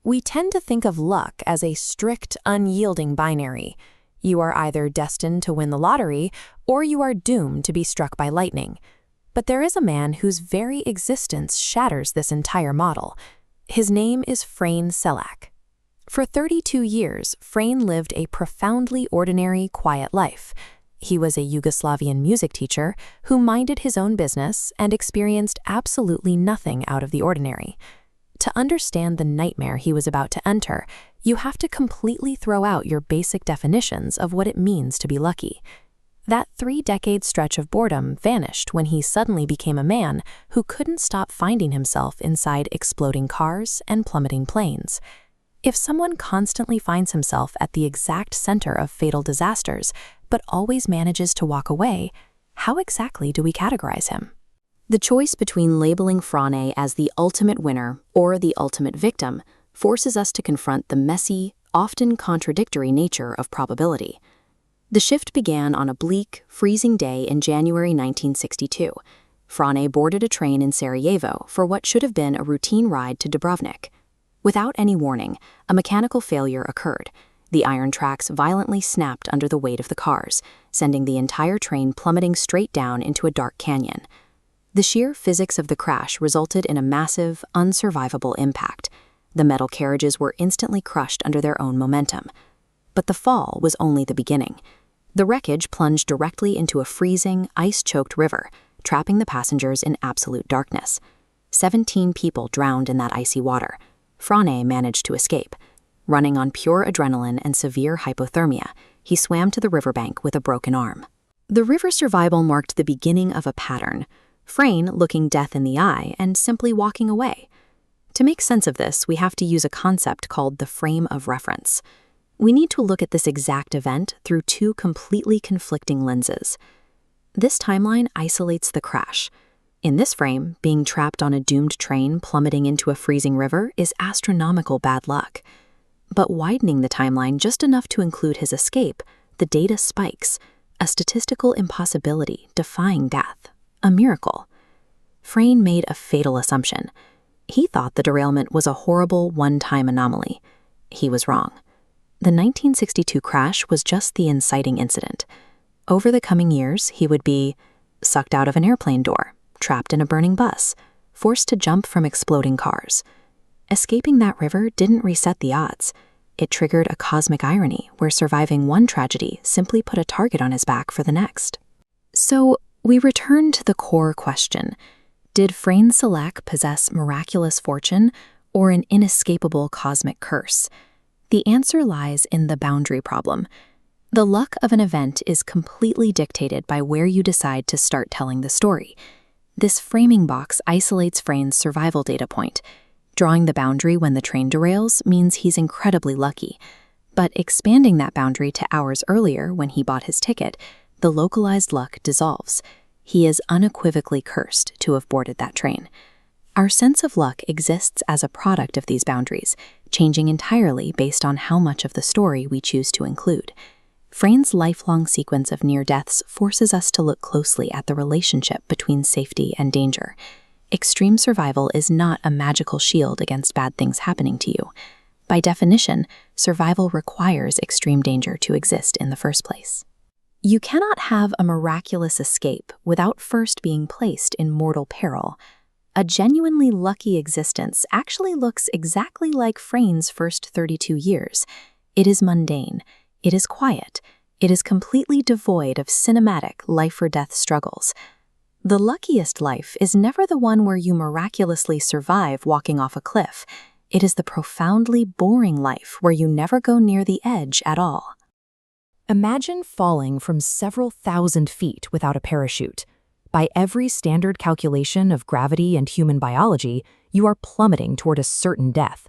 We tend to think of luck as a strict, unyielding binary. You are either destined to win the lottery, or you are doomed to be struck by lightning. But there is a man whose very existence shatters this entire model. His name is Frane Selak. For 32 years, Frane lived a profoundly ordinary, quiet life. He was a Yugoslavian music teacher who minded his own business and experienced absolutely nothing out of the ordinary. To understand the nightmare he was about to enter, you have to completely throw out your basic definitions of what it means to be lucky. That 3-decade stretch of boredom vanished when he suddenly became a man who couldn't stop finding himself inside exploding cars and plummeting planes. If someone constantly finds himself at the exact center of fatal disasters, but always manages to walk away, how exactly do we categorize him? The choice between labeling Frane as the ultimate winner or the ultimate victim forces us to confront the messy, often contradictory nature of probability. The shift began on a bleak, freezing day in January 1962. Frane boarded a train in Sarajevo for what should have been a routine ride to Dubrovnik. Without any warning, a mechanical failure occurred. The iron tracks violently snapped under the weight of the cars, sending the entire train plummeting straight down into a dark canyon. The sheer physics of the crash resulted in a massive, unsurvivable impact. The metal carriages were instantly crushed under their own momentum. But the fall was only the beginning. The wreckage plunged directly into a freezing, ice-choked river, trapping the passengers in absolute darkness. 17 people drowned in that icy water. Frane managed to escape. Running on pure adrenaline and severe hypothermia, he swam to the riverbank with a broken arm. The river survival marked the beginning of a pattern. Frane looking death in the eye and simply walking away. To make sense of this, we have to use a concept called the frame of reference. We need to look at this exact event through 2 completely conflicting lenses. This timeline isolates the crash. In this frame, being trapped on a doomed train plummeting into a freezing river is astronomical bad luck. But widening the timeline just enough to include his escape, the data spikes, a statistical impossibility defying death. A miracle. Frane made a fatal assumption. He thought the derailment was a horrible one-time anomaly. He was wrong. The 1962 crash was just the inciting incident. Over the coming years, he would be sucked out of an airplane door, trapped in a burning bus, forced to jump from exploding cars. Escaping that river didn't reset the odds. It triggered a cosmic irony where surviving one tragedy simply put a target on his back for the next. So, we return to the core question. Did Frane Selak possess miraculous fortune or an inescapable cosmic curse? The answer lies in the boundary problem. The luck of an event is completely dictated by where you decide to start telling the story. This framing box isolates Frane's survival data point. Drawing the boundary when the train derails means he's incredibly lucky. But expanding that boundary to hours earlier when he bought his ticket, the localized luck dissolves. He is unequivocally cursed to have boarded that train. Our sense of luck exists as a product of these boundaries, changing entirely based on how much of the story we choose to include. Frane's lifelong sequence of near-deaths forces us to look closely at the relationship between safety and danger. Extreme survival is not a magical shield against bad things happening to you. By definition, survival requires extreme danger to exist in the first place. You cannot have a miraculous escape without first being placed in mortal peril. A genuinely lucky existence actually looks exactly like Frane's first 32 years. It is mundane. It is quiet. It is completely devoid of cinematic life-or-death struggles. The luckiest life is never the one where you miraculously survive walking off a cliff. It is the profoundly boring life where you never go near the edge at all. Imagine falling from several thousand feet without a parachute. By every standard calculation of gravity and human biology, you are plummeting toward a certain death.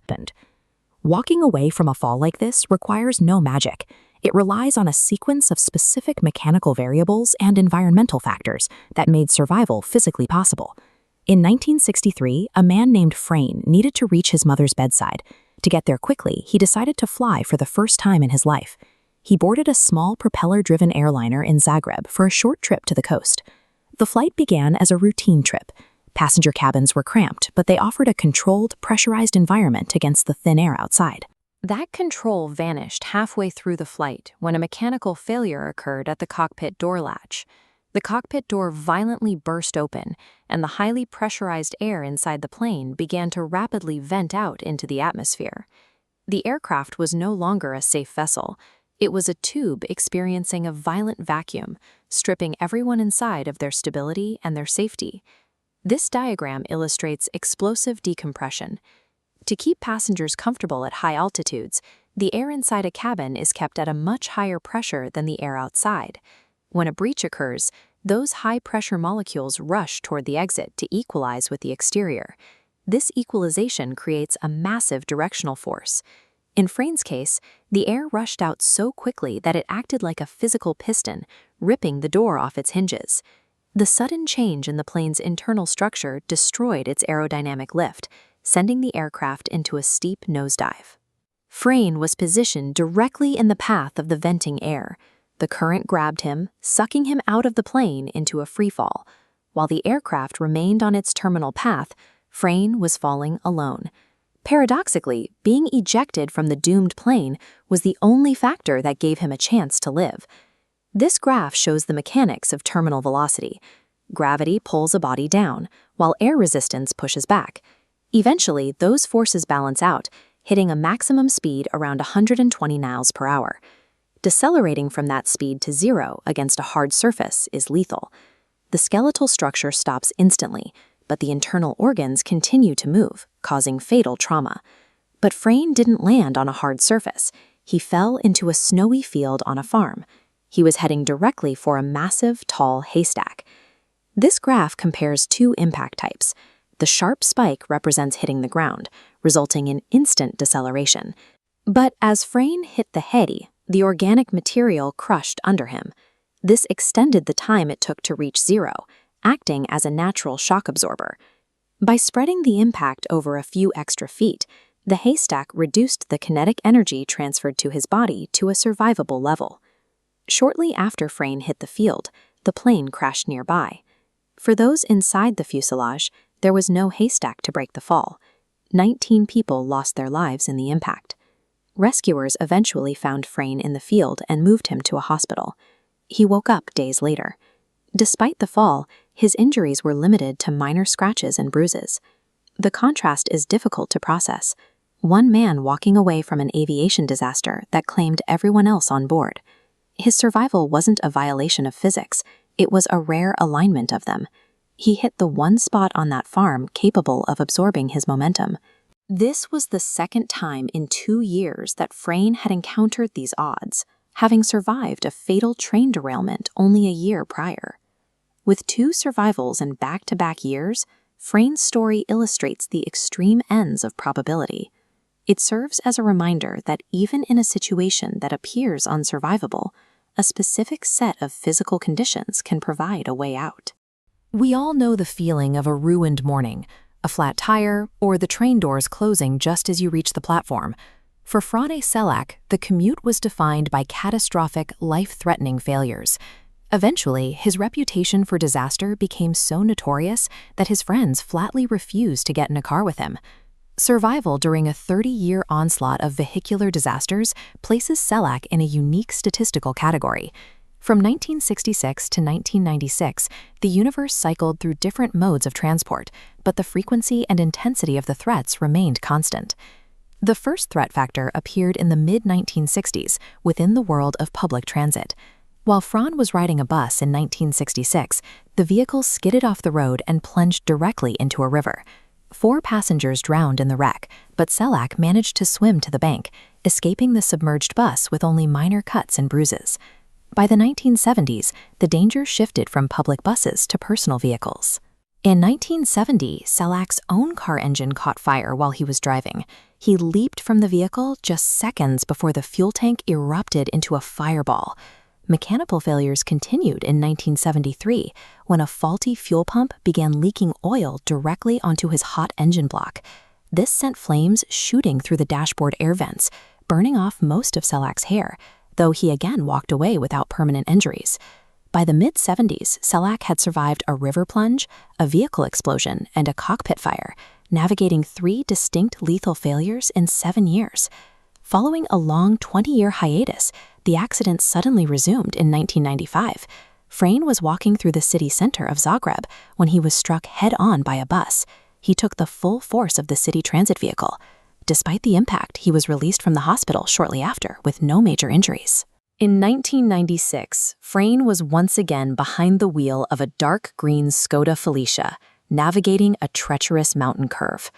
Walking away from a fall like this requires no magic. It relies on a sequence of specific mechanical variables and environmental factors that made survival physically possible. In 1963, a man named Frane needed to reach his mother's bedside. To get there quickly, he decided to fly for the first time in his life. He boarded a small propeller-driven airliner in Zagreb for a short trip to the coast. The flight began as a routine trip. Passenger cabins were cramped, but they offered a controlled, pressurized environment against the thin air outside. That control vanished halfway through the flight when a mechanical failure occurred at the cockpit door latch. The cockpit door violently burst open, and the highly pressurized air inside the plane began to rapidly vent out into the atmosphere. The aircraft was no longer a safe vessel. It was a tube experiencing a violent vacuum, stripping everyone inside of their stability and their safety. This diagram illustrates explosive decompression. To keep passengers comfortable at high altitudes, the air inside a cabin is kept at a much higher pressure than the air outside. When a breach occurs, those high-pressure molecules rush toward the exit to equalize with the exterior. This equalization creates a massive directional force. In Frane's case, the air rushed out so quickly that it acted like a physical piston, ripping the door off its hinges. The sudden change in the plane's internal structure destroyed its aerodynamic lift, sending the aircraft into a steep nosedive. Frane was positioned directly in the path of the venting air. The current grabbed him, sucking him out of the plane into a freefall. While the aircraft remained on its terminal path, Frane was falling alone. Paradoxically, being ejected from the doomed plane was the only factor that gave him a chance to live. This graph shows the mechanics of terminal velocity. Gravity pulls a body down, while air resistance pushes back. Eventually, those forces balance out, hitting a maximum speed around 120 miles per hour. Decelerating from that speed to zero against a hard surface is lethal. The skeletal structure stops instantly, but the internal organs continue to move, causing fatal trauma. But Frane didn't land on a hard surface. He fell into a snowy field on a farm. He was heading directly for a massive, tall haystack. This graph compares two impact types. The sharp spike represents hitting the ground, resulting in instant deceleration. But as Frane hit the hay, the organic material crushed under him. This extended the time it took to reach zero, acting as a natural shock absorber. By spreading the impact over a few extra feet, the haystack reduced the kinetic energy transferred to his body to a survivable level. Shortly after Frane hit the field, the plane crashed nearby. For those inside the fuselage, there was no haystack to break the fall. 19 people lost their lives in the impact. Rescuers eventually found Frane in the field and moved him to a hospital. He woke up days later. Despite the fall, his injuries were limited to minor scratches and bruises. The contrast is difficult to process. One man walking away from an aviation disaster that claimed everyone else on board. His survival wasn't a violation of physics, it was a rare alignment of them. He hit the one spot on that farm capable of absorbing his momentum. This was the second time in 2 years that Frane had encountered these odds, having survived a fatal train derailment only a year prior. With 2 survivals in back-to-back years, Frane's story illustrates the extreme ends of probability. It serves as a reminder that even in a situation that appears unsurvivable, a specific set of physical conditions can provide a way out. We all know the feeling of a ruined morning, a flat tire, or the train doors closing just as you reach the platform. For Frane Selak, the commute was defined by catastrophic, life-threatening failures. Eventually, his reputation for disaster became so notorious that his friends flatly refused to get in a car with him. Survival during a 30-year onslaught of vehicular disasters places Selak in a unique statistical category. From 1966 to 1996, the universe cycled through different modes of transport, but the frequency and intensity of the threats remained constant. The first threat factor appeared in the mid-1960s within the world of public transit. While Frane was riding a bus in 1966, the vehicle skidded off the road and plunged directly into a river. 4 passengers drowned in the wreck, but Selak managed to swim to the bank, escaping the submerged bus with only minor cuts and bruises. By the 1970s, the danger shifted from public buses to personal vehicles. In 1970, Selak's own car engine caught fire while he was driving. He leaped from the vehicle just seconds before the fuel tank erupted into a fireball. Mechanical failures continued in 1973 when a faulty fuel pump began leaking oil directly onto his hot engine block. This sent flames shooting through the dashboard air vents, burning off most of Selak's hair, though he again walked away without permanent injuries. By the mid-70s, Selak had survived a river plunge, a vehicle explosion, and a cockpit fire, navigating 3 distinct lethal failures in 7 years. Following a long 20-year hiatus, the accident suddenly resumed in 1995. Frane was walking through the city center of Zagreb when he was struck head-on by a bus. He took the full force of the city transit vehicle. Despite the impact, he was released from the hospital shortly after with no major injuries. In 1996, Frane was once again behind the wheel of a dark green Skoda Felicia, navigating a treacherous mountain curve.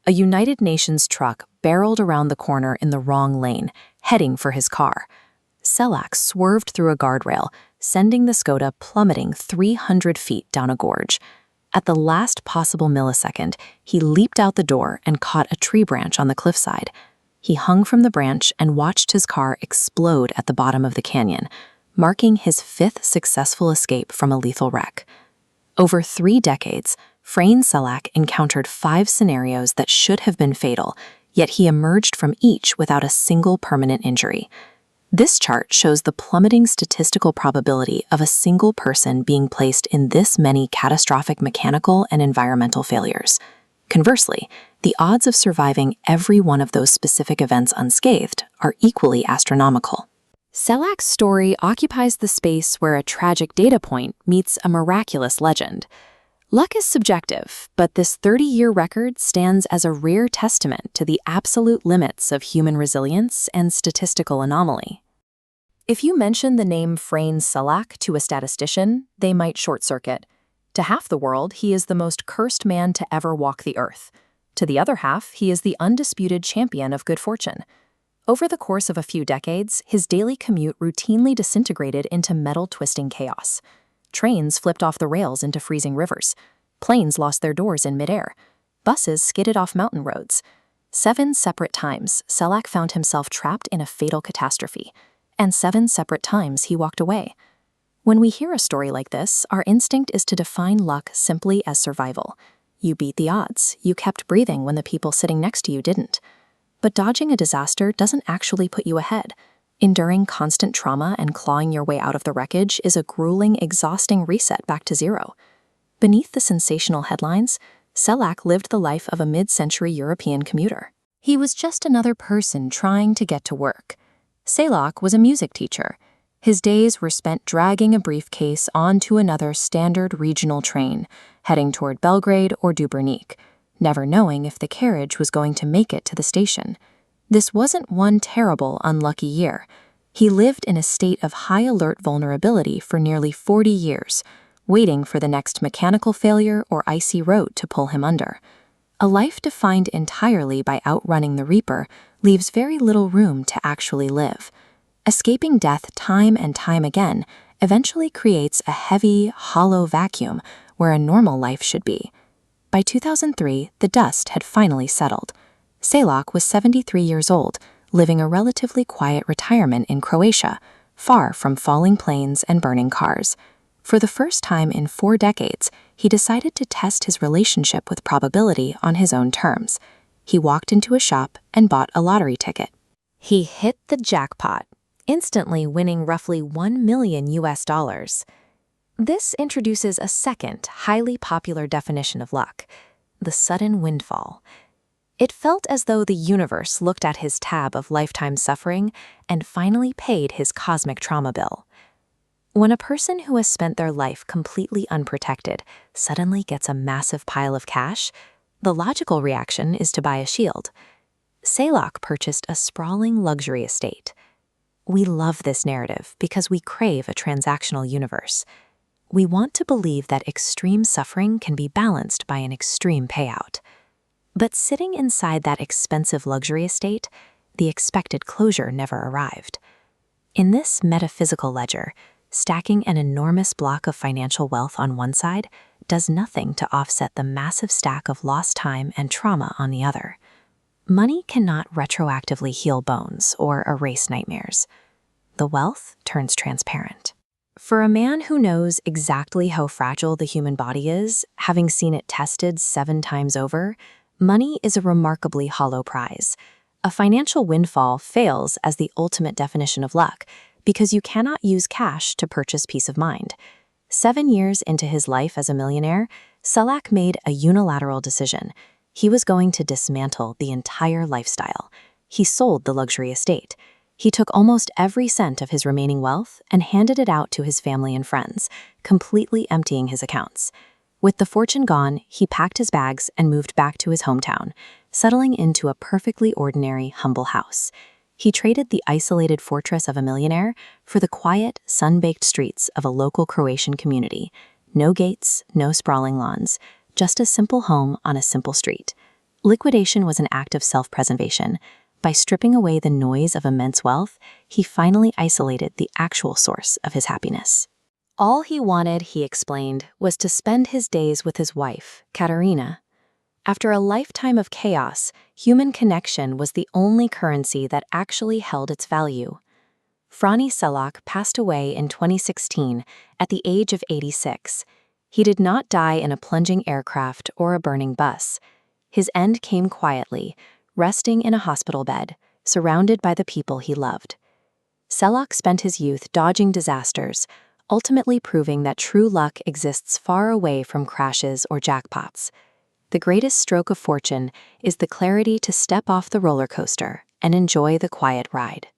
A United Nations truck barreled around the corner in the wrong lane, heading for his car. Selak swerved through a guardrail, sending the Skoda plummeting 300 feet down a gorge. At the last possible millisecond, he leaped out the door and caught a tree branch on the cliffside. He hung from the branch and watched his car explode at the bottom of the canyon, marking his 5th successful escape from a lethal wreck. Over 3 decades, Frane Selak encountered 5 scenarios that should have been fatal, yet he emerged from each without a single permanent injury. This chart shows the plummeting statistical probability of a single person being placed in this many catastrophic mechanical and environmental failures. Conversely, the odds of surviving every one of those specific events unscathed are equally astronomical. Selak's story occupies the space where a tragic data point meets a miraculous legend. Luck is subjective, but this 30-year record stands as a rare testament to the absolute limits of human resilience and statistical anomaly. If you mention the name Frane Selak to a statistician, they might short-circuit. To half the world, he is the most cursed man to ever walk the earth. To the other half, he is the undisputed champion of good fortune. Over the course of a few decades, his daily commute routinely disintegrated into metal-twisting chaos. Trains flipped off the rails into freezing rivers. Planes lost their doors in midair. Buses skidded off mountain roads. 7 separate times, Selak found himself trapped in a fatal catastrophe. And 7 separate times he walked away. When we hear a story like this, our instinct is to define luck simply as survival. You beat the odds. You kept breathing when the people sitting next to you didn't. But dodging a disaster doesn't actually put you ahead. Enduring constant trauma and clawing your way out of the wreckage is a grueling, exhausting reset back to zero. Beneath the sensational headlines, Selak lived the life of a mid-century European commuter. He was just another person trying to get to work. Selak was a music teacher. His days were spent dragging a briefcase onto another standard regional train, heading toward Belgrade or Dubrovnik, never knowing if the carriage was going to make it to the station. This wasn't one terrible, unlucky year. He lived in a state of high-alert vulnerability for nearly 40 years, waiting for the next mechanical failure or icy road to pull him under. A life defined entirely by outrunning the Reaper leaves very little room to actually live. Escaping death time and time again eventually creates a heavy, hollow vacuum where a normal life should be. By 2003, the dust had finally settled. Selak was 73 years old, living a relatively quiet retirement in Croatia, far from falling planes and burning cars. For the first time in 4 decades, he decided to test his relationship with probability on his own terms. He walked into a shop and bought a lottery ticket. He hit the jackpot, instantly winning roughly $1 million. This introduces a second, highly popular definition of luck: the sudden windfall. It felt as though the universe looked at his tab of lifetime suffering and finally paid his cosmic trauma bill. When a person who has spent their life completely unprotected suddenly gets a massive pile of cash, the logical reaction is to buy a shield. Selak purchased a sprawling luxury estate. We love this narrative because we crave a transactional universe. We want to believe that extreme suffering can be balanced by an extreme payout. But sitting inside that expensive luxury estate, the expected closure never arrived. In this metaphysical ledger, stacking an enormous block of financial wealth on one side does nothing to offset the massive stack of lost time and trauma on the other. Money cannot retroactively heal bones or erase nightmares. The wealth turns transparent. For a man who knows exactly how fragile the human body is, having seen it tested 7 times over, money is a remarkably hollow prize. A financial windfall fails as the ultimate definition of luck because you cannot use cash to purchase peace of mind. 7 years into his life as a millionaire, Selak made a unilateral decision. He was going to dismantle the entire lifestyle. He sold the luxury estate. He took almost every cent of his remaining wealth and handed it out to his family and friends, completely emptying his accounts. With the fortune gone, he packed his bags and moved back to his hometown, settling into a perfectly ordinary, humble house. He traded the isolated fortress of a millionaire for the quiet, sun-baked streets of a local Croatian community. No gates, no sprawling lawns, just a simple home on a simple street. Liquidation was an act of self-preservation. By stripping away the noise of immense wealth, he finally isolated the actual source of his happiness. All he wanted, he explained, was to spend his days with his wife, Katarina. After a lifetime of chaos, human connection was the only currency that actually held its value. Frane Selak passed away in 2016 at the age of 86. He did not die in a plunging aircraft or a burning bus. His end came quietly, resting in a hospital bed, surrounded by the people he loved. Selak spent his youth dodging disasters, ultimately proving that true luck exists far away from crashes or jackpots. The greatest stroke of fortune is the clarity to step off the roller coaster and enjoy the quiet ride.